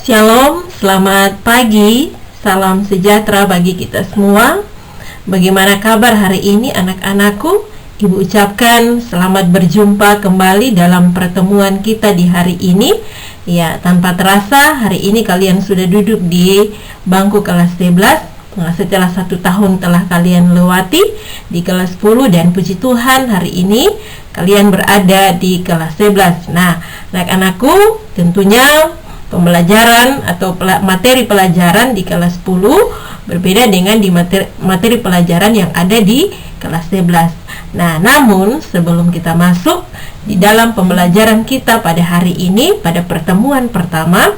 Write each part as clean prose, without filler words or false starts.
Shalom, selamat pagi, salam sejahtera bagi kita semua. Bagaimana kabar hari ini anak-anakku? Ibu ucapkan selamat berjumpa kembali dalam pertemuan kita di hari ini. Ya, tanpa terasa hari ini kalian sudah duduk di bangku kelas 11. Setelah 1 tahun telah kalian lewati di kelas 10, dan puji Tuhan hari ini kalian berada di kelas 11. Nah, anak-anakku, tentunya pembelajaran atau materi pelajaran di kelas 10 berbeda dengan di materi pelajaran yang ada di kelas 11. Nah, namun sebelum kita masuk di dalam pembelajaran kita pada hari ini, pada pertemuan pertama,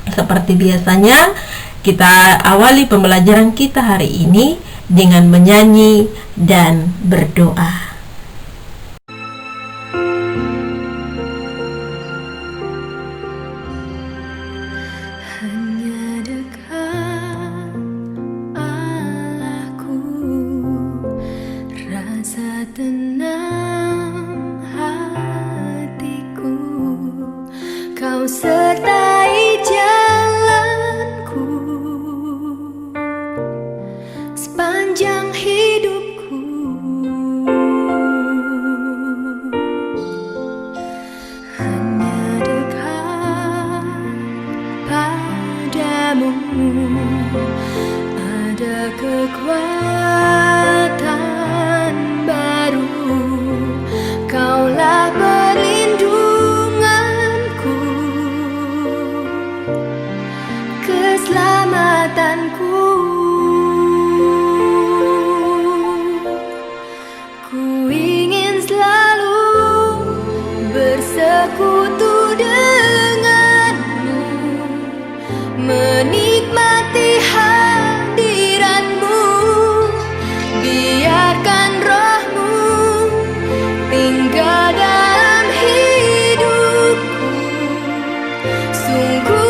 seperti biasanya kita awali pembelajaran kita hari ini dengan menyanyi dan berdoa. Sertai jalanku sepanjang hidupku, hanya dekat padamu ada kekuatan baru. Kaulah keselamatanku. Ku ingin selalu bersekutu denganmu, menikmati hadiratmu. Biarkan rohmu tinggal dalam hidupku. Sungguh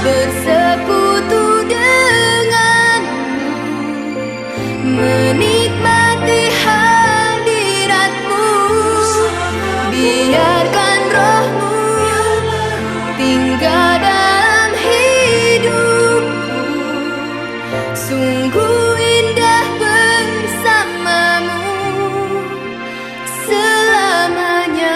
bersekutu denganmu, menikmati hadiratmu. Biarkan rohmu tinggal dalam hidupku. Sungguh indah bersamamu selamanya.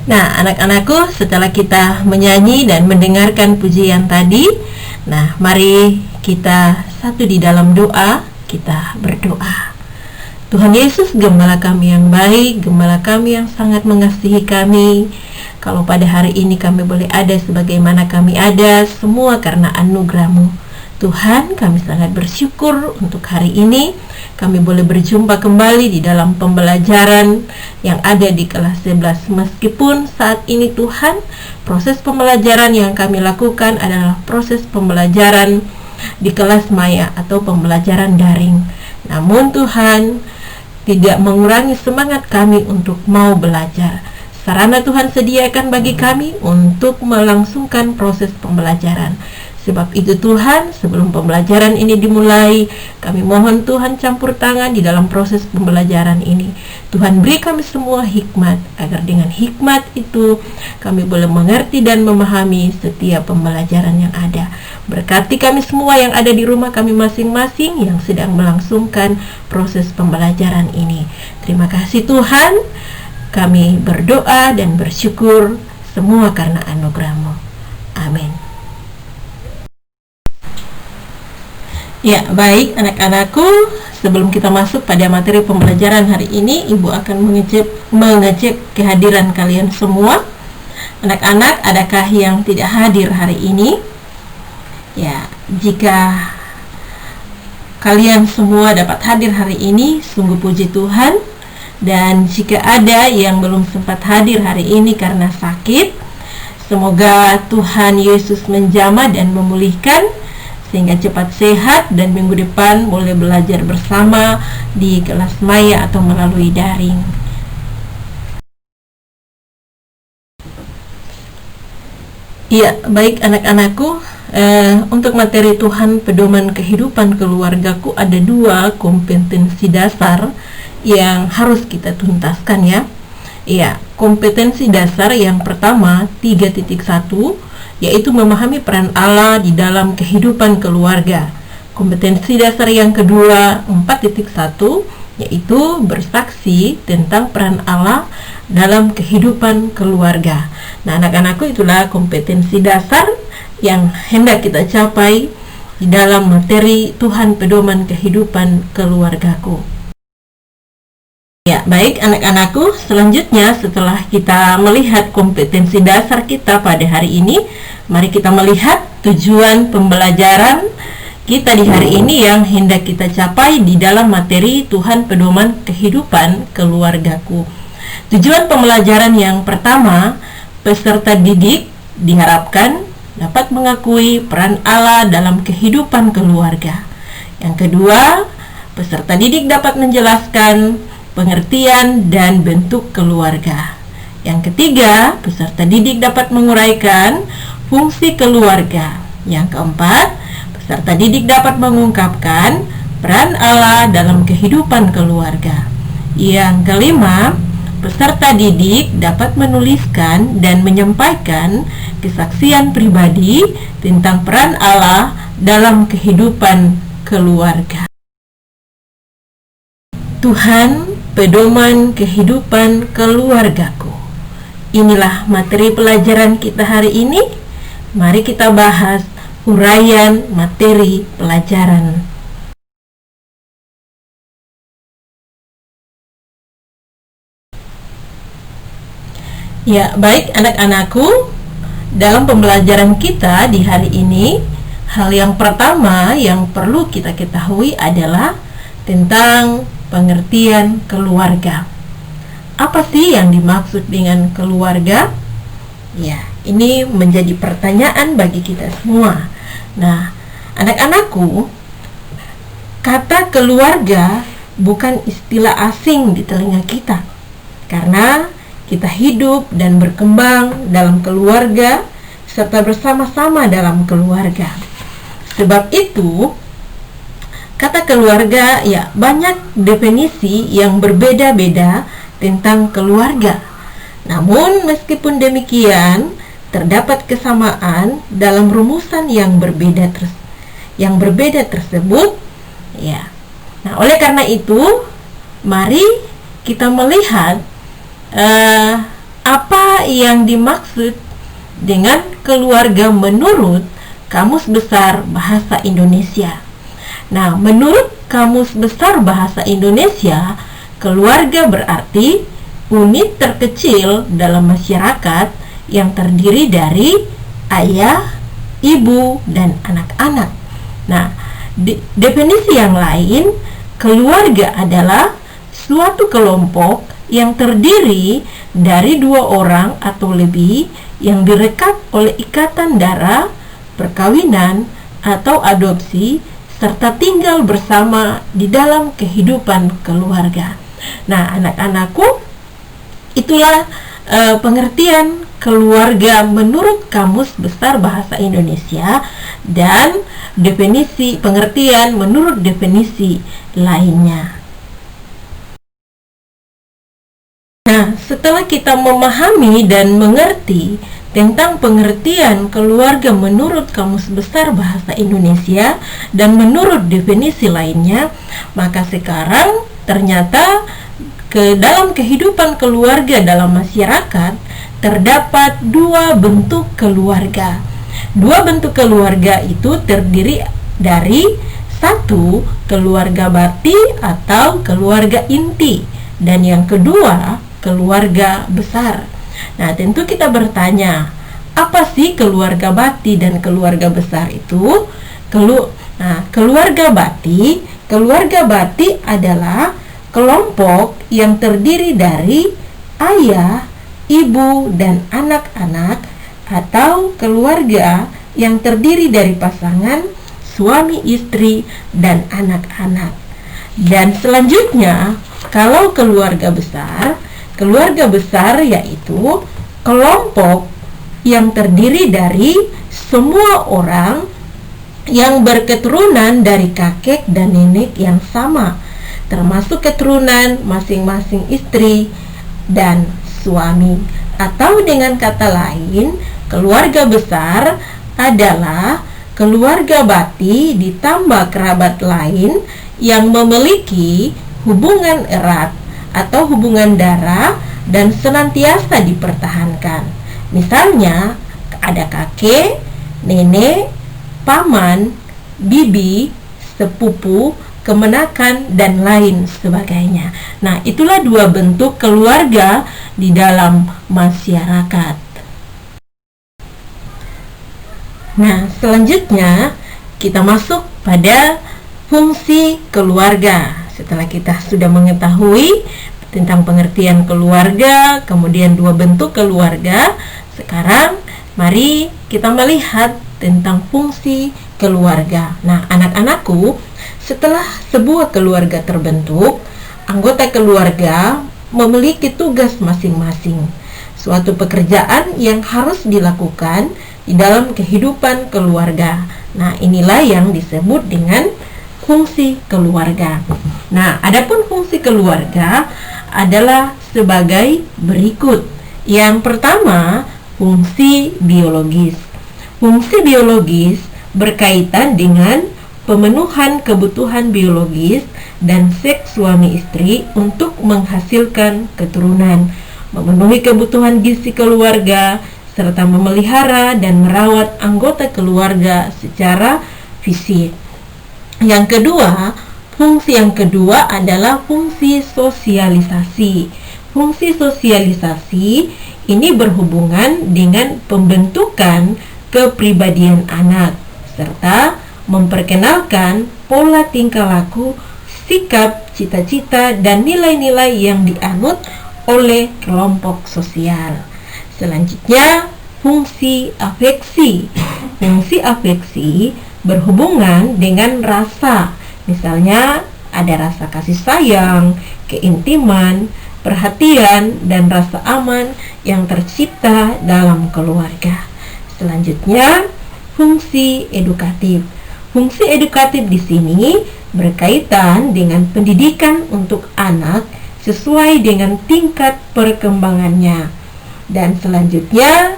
Nah, anak-anakku, setelah kita menyanyi dan mendengarkan pujian tadi, nah, mari kita satu di dalam doa. Kita berdoa. Tuhan Yesus, Gembala kami yang baik, Gembala kami yang sangat mengasihi kami, kalau pada hari ini kami boleh ada sebagaimana kami ada, semua karena anugerah-Mu. Tuhan, kami sangat bersyukur untuk hari ini kami boleh berjumpa kembali di dalam pembelajaran yang ada di kelas 11. Meskipun saat ini Tuhan, proses pembelajaran yang kami lakukan adalah proses pembelajaran di kelas maya atau pembelajaran daring. Namun Tuhan tidak mengurangi semangat kami untuk mau belajar. Sarana Tuhan sediakan bagi kami untuk melangsungkan proses pembelajaran. Sebab itu Tuhan, sebelum pembelajaran ini dimulai, kami mohon Tuhan campur tangan di dalam proses pembelajaran ini. Tuhan beri kami semua hikmat, agar dengan hikmat itu kami boleh mengerti dan memahami setiap pembelajaran yang ada. Berkati kami semua yang ada di rumah kami masing-masing yang sedang melangsungkan proses pembelajaran ini. Terima kasih Tuhan, kami berdoa dan bersyukur semua karena anugerah-Mu. Amin. Ya, baik anak-anakku, sebelum kita masuk pada materi pembelajaran hari ini, Ibu akan mengecek kehadiran kalian semua. Anak-anak, adakah yang tidak hadir hari ini? Ya, jika kalian semua dapat hadir hari ini, sungguh puji Tuhan. Dan jika ada yang belum sempat hadir hari ini karena sakit, semoga Tuhan Yesus menjamah dan memulihkan sehingga cepat sehat dan minggu depan boleh belajar bersama di kelas maya atau melalui daring. Iya, baik anak-anakku, untuk materi Tuhan pedoman kehidupan keluargaku ada 2 kompetensi dasar yang harus kita tuntaskan ya. Iya, kompetensi dasar yang pertama 3.1 yaitu memahami peran Allah di dalam kehidupan keluarga. Kompetensi dasar yang kedua 4.1 yaitu bersaksi tentang peran Allah dalam kehidupan keluarga. Nah, anak-anakku, itulah kompetensi dasar yang hendak kita capai di dalam materi Tuhan pedoman kehidupan keluargaku. Ya, baik anak-anakku, selanjutnya setelah kita melihat kompetensi dasar kita pada hari ini, mari kita melihat tujuan pembelajaran kita di hari ini yang hendak kita capai di dalam materi Tuhan pedoman kehidupan keluargaku. Tujuan pembelajaran yang pertama, peserta didik diharapkan dapat mengakui peran Allah dalam kehidupan keluarga. Yang kedua, peserta didik dapat menjelaskan pengertian dan bentuk keluarga. Yang ketiga, peserta didik dapat menguraikan fungsi keluarga. Yang keempat, peserta didik dapat mengungkapkan peran Allah dalam kehidupan keluarga. Yang kelima, peserta didik dapat menuliskan dan menyampaikan kesaksian pribadi tentang peran Allah dalam kehidupan keluarga. Tuhan, pedoman kehidupan keluargaku. Inilah materi pelajaran kita hari ini. Mari kita bahas uraian materi pelajaran. Ya, baik anak-anakku, dalam pembelajaran kita di hari ini, hal yang pertama yang perlu kita ketahui adalah tentang pengertian keluarga. Apa sih yang dimaksud dengan keluarga? Ya, ini menjadi pertanyaan bagi kita semua. Nah, anak-anakku, kata keluarga bukan istilah asing di telinga kita, karena kita hidup dan berkembang dalam keluarga serta bersama-sama dalam keluarga. Sebab itu, kata keluarga ya banyak definisi yang berbeda-beda tentang keluarga. Namun meskipun demikian, terdapat kesamaan dalam rumusan yang berbeda tersebut. Ya. Nah, oleh karena itu, mari kita melihat apa yang dimaksud dengan keluarga menurut Kamus Besar Bahasa Indonesia. Nah, menurut Kamus Besar Bahasa Indonesia, keluarga berarti unit terkecil dalam masyarakat yang terdiri dari ayah, ibu, dan anak-anak. Nah, definisi yang lain, keluarga adalah suatu kelompok yang terdiri dari 2 orang atau lebih yang direkat oleh ikatan darah, perkawinan, atau adopsi, serta tinggal bersama di dalam kehidupan keluarga. Nah, anak-anakku, itulah pengertian keluarga menurut Kamus Besar Bahasa Indonesia dan definisi pengertian menurut definisi lainnya. Nah, setelah kita memahami dan mengerti tentang pengertian keluarga menurut Kamus Besar Bahasa Indonesia dan menurut definisi lainnya, maka sekarang ternyata dalam kehidupan keluarga dalam masyarakat terdapat 2 bentuk keluarga. 2 bentuk keluarga itu terdiri dari 1, keluarga bakti atau keluarga inti, dan yang kedua, keluarga besar. Nah, tentu kita bertanya, apa sih keluarga bakti dan keluarga besar itu? Keluarga bakti adalah kelompok yang terdiri dari ayah, ibu, dan anak-anak, atau keluarga yang terdiri dari pasangan, suami istri, dan anak-anak. Dan selanjutnya, kalau keluarga besar yaitu kelompok yang terdiri dari semua orang yang berketurunan dari kakek dan nenek yang sama, termasuk keturunan masing-masing istri dan suami. Atau dengan kata lain, keluarga besar adalah keluarga bati ditambah kerabat lain yang memiliki hubungan erat atau hubungan darah dan senantiasa dipertahankan. Misalnya, ada kakek, nenek, paman, bibi, sepupu, kemenakan, dan lain sebagainya. Nah, itulah dua bentuk keluarga di dalam masyarakat. Nah, selanjutnya kita masuk pada fungsi keluarga. Setelah kita sudah mengetahui tentang pengertian keluarga, kemudian dua bentuk keluarga, sekarang mari kita melihat tentang fungsi keluarga. Nah, anak-anakku, setelah sebuah keluarga terbentuk, anggota keluarga memiliki tugas masing-masing, suatu pekerjaan yang harus dilakukan di dalam kehidupan keluarga. Nah, inilah yang disebut dengan fungsi keluarga. Nah, adapun fungsi keluarga adalah sebagai berikut. Yang pertama, fungsi biologis. Fungsi biologis berkaitan dengan pemenuhan kebutuhan biologis dan seks suami istri untuk menghasilkan keturunan, memenuhi kebutuhan gizi keluarga, serta memelihara dan merawat anggota keluarga secara fisik. Fungsi yang kedua adalah fungsi sosialisasi. Fungsi sosialisasi ini berhubungan dengan pembentukan kepribadian anak, serta memperkenalkan pola tingkah laku, sikap, cita-cita, dan nilai-nilai yang dianut oleh kelompok sosial. Selanjutnya, fungsi afeksi. Fungsi afeksi berhubungan dengan rasa. Misalnya, ada rasa kasih sayang, keintiman, perhatian, dan rasa aman yang tercipta dalam keluarga. Selanjutnya, fungsi edukatif. Fungsi edukatif di sini berkaitan dengan pendidikan untuk anak sesuai dengan tingkat perkembangannya. Dan selanjutnya,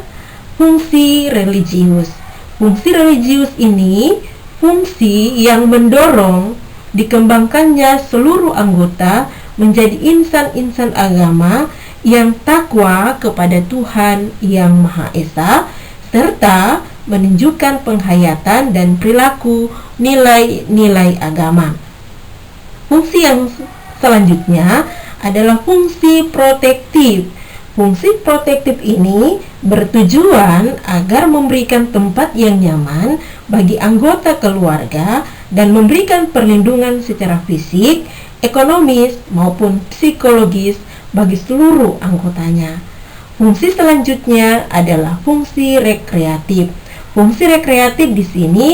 fungsi religius. Fungsi religius ini fungsi yang mendorong dikembangkannya seluruh anggota menjadi insan-insan agama yang takwa kepada Tuhan Yang Maha Esa, serta menunjukkan penghayatan dan perilaku nilai-nilai agama. Fungsi yang selanjutnya adalah fungsi protektif. Fungsi protektif ini bertujuan agar memberikan tempat yang nyaman bagi anggota keluarga dan memberikan perlindungan secara fisik, ekonomis, maupun psikologis bagi seluruh anggotanya. Fungsi selanjutnya adalah fungsi rekreatif. Fungsi rekreatif di sini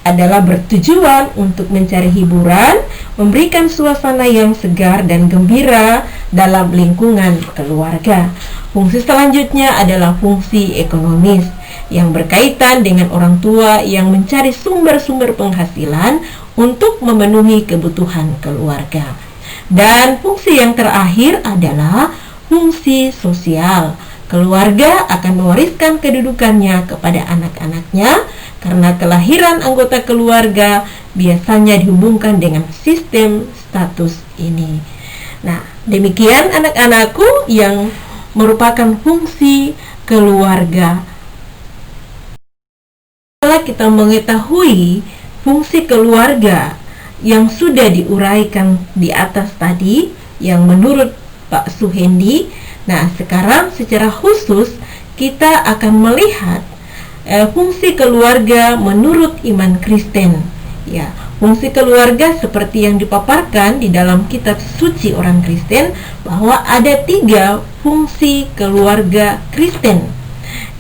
adalah bertujuan untuk mencari hiburan, memberikan suasana yang segar dan gembira dalam lingkungan keluarga. Fungsi selanjutnya adalah fungsi ekonomis yang berkaitan dengan orang tua yang mencari sumber-sumber penghasilan untuk memenuhi kebutuhan keluarga. Dan fungsi yang terakhir adalah fungsi sosial. Keluarga akan mewariskan kedudukannya kepada anak-anaknya karena kelahiran anggota keluarga biasanya dihubungkan dengan sistem status ini. Nah, demikian anak-anakku yang merupakan fungsi keluarga. Setelah kita mengetahui fungsi keluarga yang sudah diuraikan di atas tadi, yang menurut Pak Suhendi, nah sekarang secara khusus kita akan melihat fungsi keluarga menurut iman Kristen. Ya, fungsi keluarga seperti yang dipaparkan di dalam kitab suci orang Kristen, bahwa ada 3 fungsi keluarga Kristen.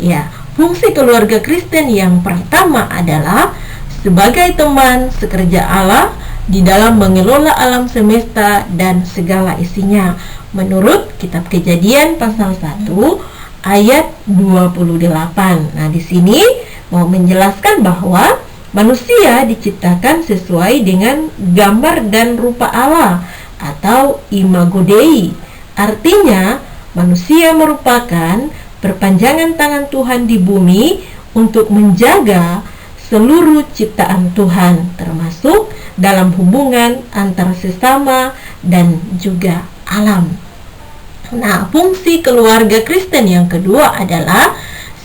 Ya, fungsi keluarga Kristen yang pertama adalah sebagai teman sekerja Allah di dalam mengelola alam semesta dan segala isinya. Menurut kitab Kejadian pasal 1 ayat 28. Nah, di sini mau menjelaskan bahwa manusia diciptakan sesuai dengan gambar dan rupa Allah atau imago Dei. Artinya, manusia merupakan perpanjangan tangan Tuhan di bumi untuk menjaga seluruh ciptaan Tuhan, termasuk dalam hubungan antar sesama dan juga alam. Nah, fungsi keluarga Kristen yang kedua adalah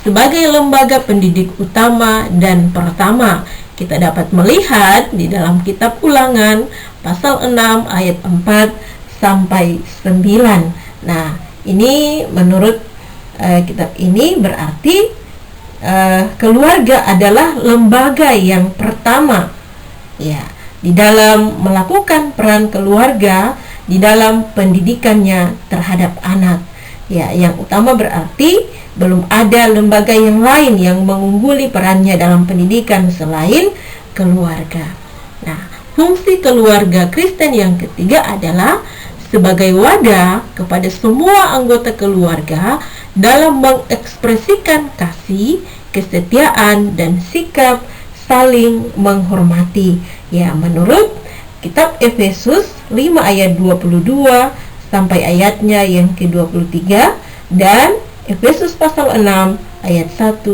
sebagai lembaga pendidik utama dan pertama. Kita dapat melihat di dalam kitab Ulangan pasal 6 ayat 4 sampai 9. Nah, ini menurut kitab ini berarti keluarga adalah lembaga yang pertama, ya, di dalam melakukan peran keluarga di dalam pendidikannya terhadap anak. Ya, yang utama berarti belum ada lembaga yang lain yang mengungguli perannya dalam pendidikan selain keluarga. Nah, fungsi keluarga Kristen yang ketiga adalah sebagai wadah kepada semua anggota keluarga dalam mengekspresikan kasih, kesetiaan, dan sikap saling menghormati. Ya, menurut kitab Efesus 5 ayat 22 sampai ayatnya yang ke-23 dan Efesus pasal 6 ayat 1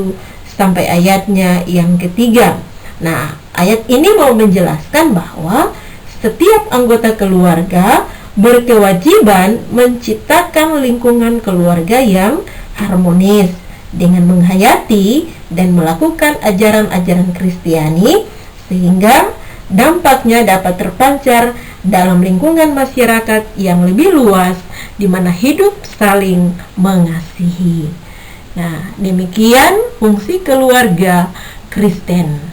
sampai ayatnya yang ketiga. Nah, ayat ini mau menjelaskan bahwa setiap anggota keluarga berkewajiban menciptakan lingkungan keluarga yang harmonis dengan menghayati dan melakukan ajaran-ajaran Kristiani sehingga dampaknya dapat terpancar dalam lingkungan masyarakat yang lebih luas di mana hidup saling mengasihi. Nah, demikian fungsi keluarga Kristen.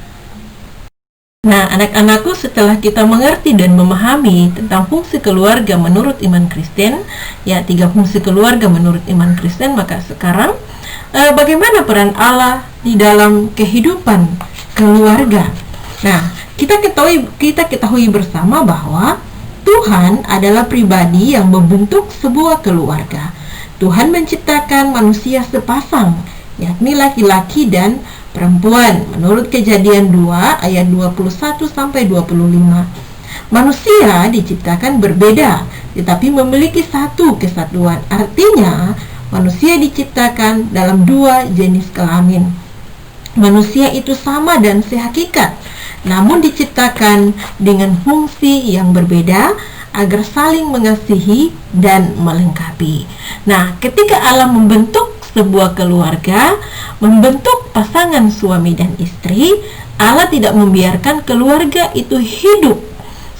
Nah, anak-anakku, setelah kita mengerti dan memahami tentang fungsi keluarga menurut iman Kristen, ya, 3 fungsi keluarga menurut iman Kristen, maka sekarang bagaimana peran Allah di dalam kehidupan keluarga? Nah, kita ketahui bersama bahwa Tuhan adalah pribadi yang membentuk sebuah keluarga. Tuhan menciptakan manusia sepasang, yakni laki-laki dan perempuan, menurut Kejadian 2 ayat 21 sampai 25. Manusia diciptakan berbeda, tetapi memiliki satu kesatuan. Artinya, manusia diciptakan dalam 2 jenis kelamin. Manusia itu sama dan sehakikat, namun diciptakan dengan fungsi yang berbeda agar saling mengasihi dan melengkapi. Nah, ketika Allah membentuk sebuah keluarga, membentuk pasangan suami dan istri, Allah tidak membiarkan keluarga itu hidup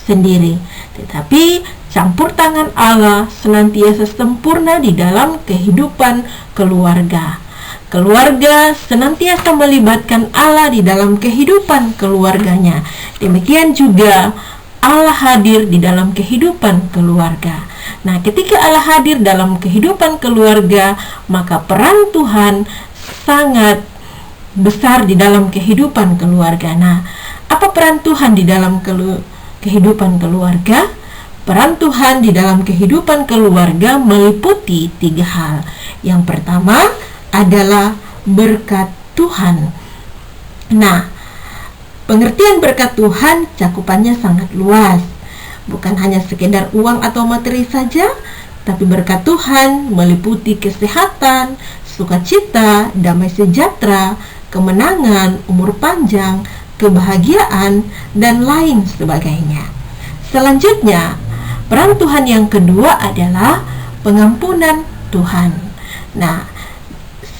sendiri, tetapi campur tangan Allah senantiasa sempurna di dalam kehidupan keluarga. Keluarga senantiasa melibatkan Allah di dalam kehidupan keluarganya. Demikian juga Allah hadir di dalam kehidupan keluarga. Nah, ketika Allah hadir dalam kehidupan keluarga, maka peran Tuhan sangat besar di dalam kehidupan keluarga. Nah, apa peran Tuhan di dalam kehidupan keluarga? Peran Tuhan di dalam kehidupan keluarga meliputi 3 hal. Yang pertama adalah berkat Tuhan. Nah, pengertian berkat Tuhan cakupannya sangat luas. Bukan hanya sekedar uang atau materi saja, tapi berkat Tuhan meliputi kesehatan, sukacita, damai sejahtera, kemenangan, umur panjang, kebahagiaan, dan lain sebagainya. Selanjutnya, peran Tuhan yang kedua adalah pengampunan Tuhan. Nah,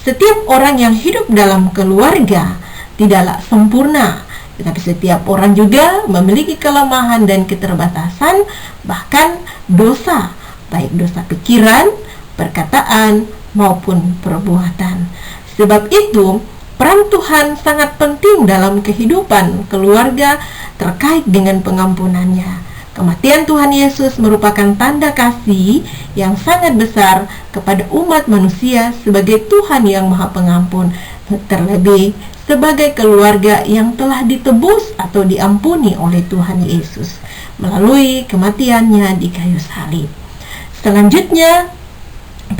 setiap orang yang hidup dalam keluarga tidaklah sempurna, tetapi setiap orang juga memiliki kelemahan dan keterbatasan, bahkan dosa, baik dosa pikiran, perkataan, maupun perbuatan. Sebab itu, peran Tuhan sangat penting dalam kehidupan keluarga terkait dengan pengampunannya. Kematian Tuhan Yesus merupakan tanda kasih yang sangat besar kepada umat manusia sebagai Tuhan yang Maha Pengampun, terlebih sebagai keluarga yang telah ditebus atau diampuni oleh Tuhan Yesus melalui kematiannya di kayu salib. Selanjutnya,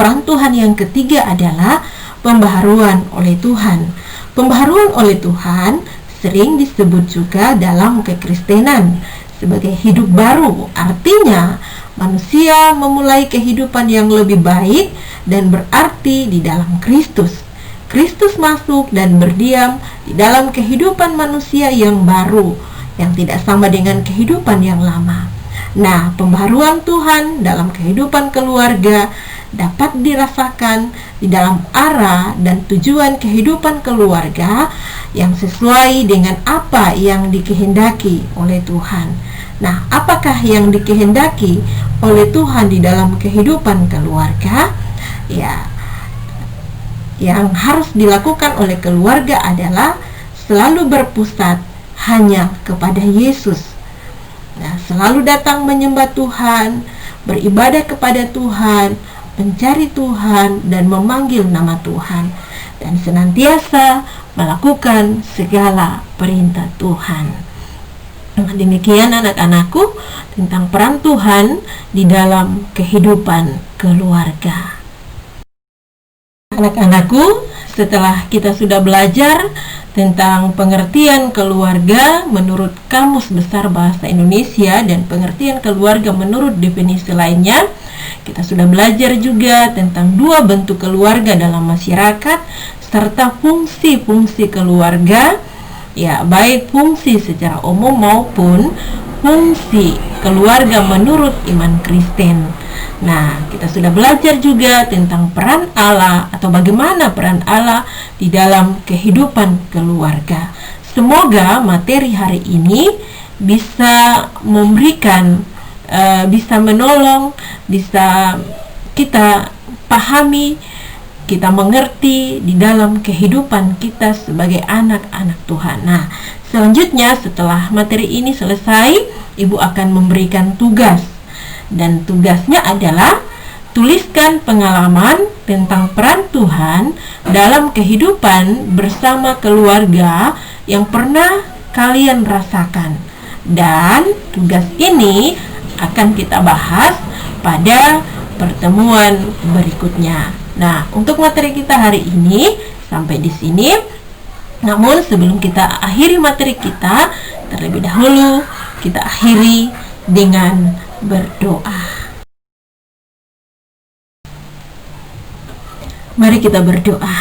peran Tuhan yang ketiga adalah pembaharuan oleh Tuhan. Pembaharuan oleh Tuhan sering disebut juga dalam kekristenan sebagai hidup baru. Artinya, manusia memulai kehidupan yang lebih baik dan berarti di dalam Kristus. Kristus masuk dan berdiam di dalam kehidupan manusia yang baru, yang tidak sama dengan kehidupan yang lama. Nah, pembaharuan Tuhan dalam kehidupan keluarga dapat dirasakan di dalam arah dan tujuan kehidupan keluarga yang sesuai dengan apa yang dikehendaki oleh Tuhan. Nah, apakah yang dikehendaki oleh Tuhan di dalam kehidupan keluarga? Ya, yang harus dilakukan oleh keluarga adalah selalu berpusat hanya kepada Yesus. Nah, selalu datang menyembah Tuhan, beribadah kepada Tuhan, mencari Tuhan dan memanggil nama Tuhan, dan senantiasa melakukan segala perintah Tuhan. Nah, demikian anak-anakku tentang peran Tuhan di dalam kehidupan keluarga. Anak-anakku, setelah kita sudah belajar tentang pengertian keluarga menurut Kamus Besar Bahasa Indonesia dan pengertian keluarga menurut definisi lainnya, kita sudah belajar juga tentang dua bentuk keluarga dalam masyarakat serta fungsi-fungsi keluarga, ya, baik fungsi secara umum maupun fungsi keluarga menurut iman Kristen. Nah, kita sudah belajar juga tentang peran Allah atau bagaimana peran Allah di dalam kehidupan keluarga. Semoga materi hari ini bisa memberikan, bisa menolong, bisa kita pahami, kita mengerti di dalam kehidupan kita sebagai anak-anak Tuhan. Nah, selanjutnya setelah materi ini selesai, Ibu akan memberikan tugas. Dan tugasnya adalah tuliskan pengalaman tentang peran Tuhan dalam kehidupan bersama keluarga yang pernah kalian rasakan. Dan tugas ini akan kita bahas pada pertemuan berikutnya. Nah, untuk materi kita hari ini sampai di sini. Namun sebelum kita akhiri materi kita, terlebih dahulu kita akhiri dengan berdoa. Mari kita berdoa.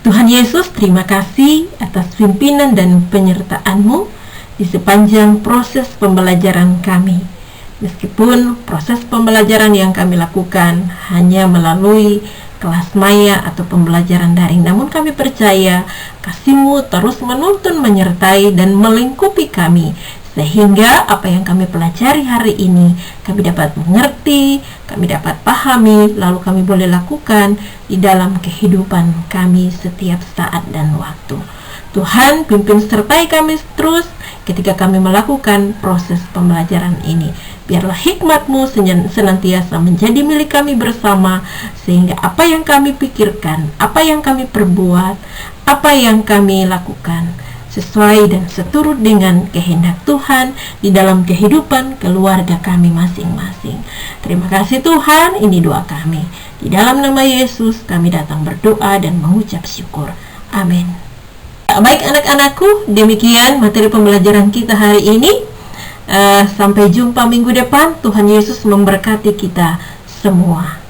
Tuhan Yesus, terima kasih atas pimpinan dan penyertaan-Mu di sepanjang proses pembelajaran kami. Meskipun proses pembelajaran yang kami lakukan hanya melalui kelas maya atau pembelajaran daring, namun kami percaya kasih-Mu terus menuntun, menyertai, dan melingkupi kami, sehingga apa yang kami pelajari hari ini kami dapat mengerti, kami dapat pahami, lalu kami boleh lakukan di dalam kehidupan kami setiap saat dan waktu. Tuhan, pimpin sertai kami terus ketika kami melakukan proses pembelajaran ini. Biarlah hikmat-Mu senantiasa menjadi milik kami bersama, sehingga apa yang kami pikirkan, apa yang kami perbuat, apa yang kami lakukan sesuai dan seturut dengan kehendak Tuhan di dalam kehidupan keluarga kami masing-masing. Terima kasih Tuhan, ini doa kami. Di dalam nama Yesus kami datang berdoa dan mengucap syukur. Amin. Baik anak-anakku, demikian materi pembelajaran kita hari ini. Sampai jumpa minggu depan. Tuhan Yesus memberkati kita semua.